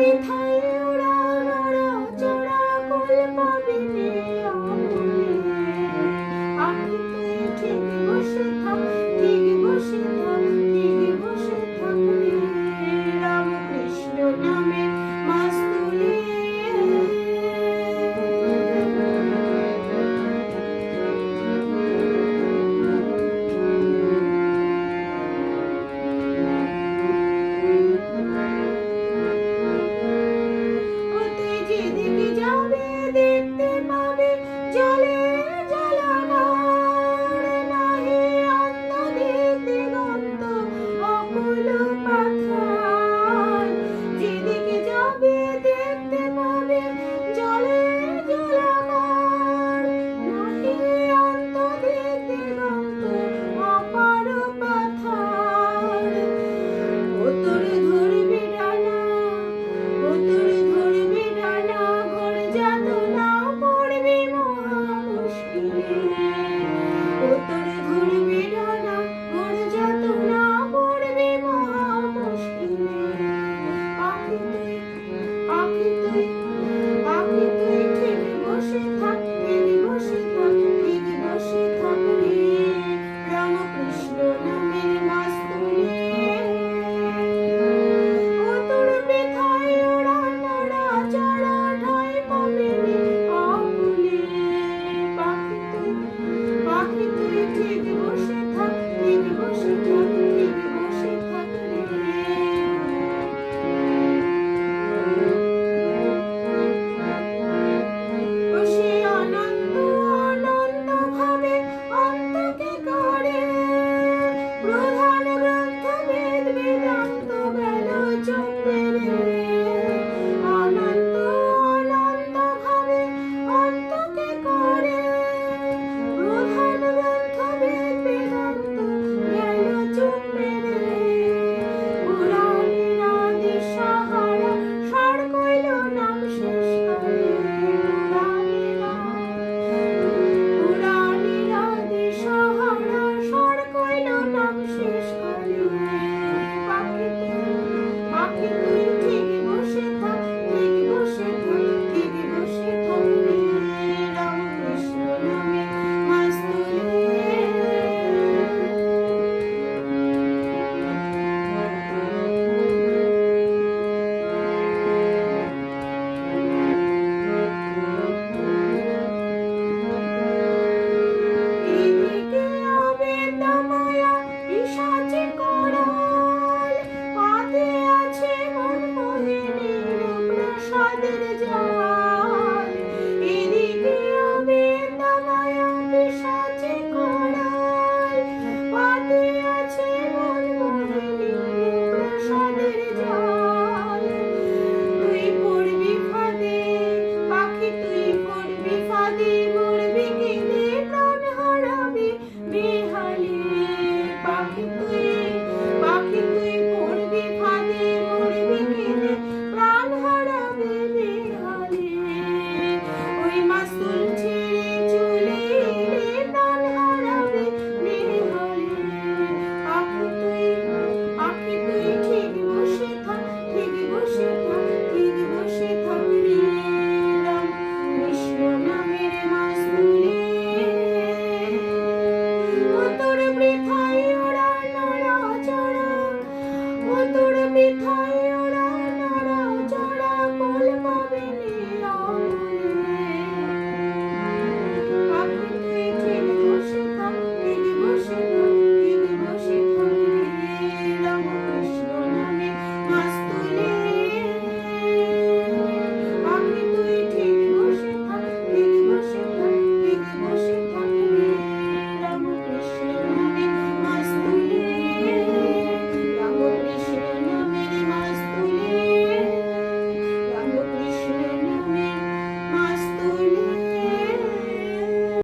বৃথায় ওরা নড়াচড়া কুল পাবি নে আমলে। পাখি তুই ঠিক বসে থাক, ঠিক বসে থাক, ঠিক বসে থাক রে, রামকৃষ্ণ নামে মাস্তুলে। যেদিকে যাবে দেখতে পাবে জলে জলাগার, নাহি অন্তদিক দিগন্ত অকুল পাথার। যেদিকে যাবে দেখতে পাবে জলে জলাগার, নাহি অন্তদিক দিগন্ত অপার পাথার। ও তোরে ধরবে ডানা, ও তোরে ধরবে ডানা, ঘোর যাতনা পড়বি মহা মুশকিলে। ও তোরে ধরবে ডানা, ঘোর যাতনা পড়বি মহা মুশকিলে। পাখি তুই, পাখি তুই, পাখি তুই ঠিক বসে থাক, ঠিক বসে থাক, ঠিক বসে থাক রে, রামকৃষ্ণ নামের মাস্তুলে। ও তোর বৃথায় ওরা নড়াচড়া ঠাঁই পাবে নে আমলে। পাখি তুই ঠিক বসে থাক, ঠিক বসে থাক, ঠিক বসে থাক রে। ও সে অনন্ত অনন্ত ভাবে অন্তকে করে, প্রধান গ্রন্থ বেদ বেদান্ত গেল চক্রে রে। অনন্ত অনন্ত ভাবে অন্তকে করে, প্রধান গ্রন্থ বেদ বেদান্ত গেল চক্রে রে। পুরাণের আদি সাহারা সার কইল নাম শেষ করে, পুরাণের আদি সাহারা সার কইল নাম শেষ করে। পাখি তুই ঠিক বসে থাক, ঠিক বসে থাক, ঠিক বসে থাক রে, রামকৃষ্ণ নামে মাস্তুলে। এদিকে অবেদা মায়া পিশাচে করাল, পাতে আছে মনমোহিনীর প্রসাদের জাল।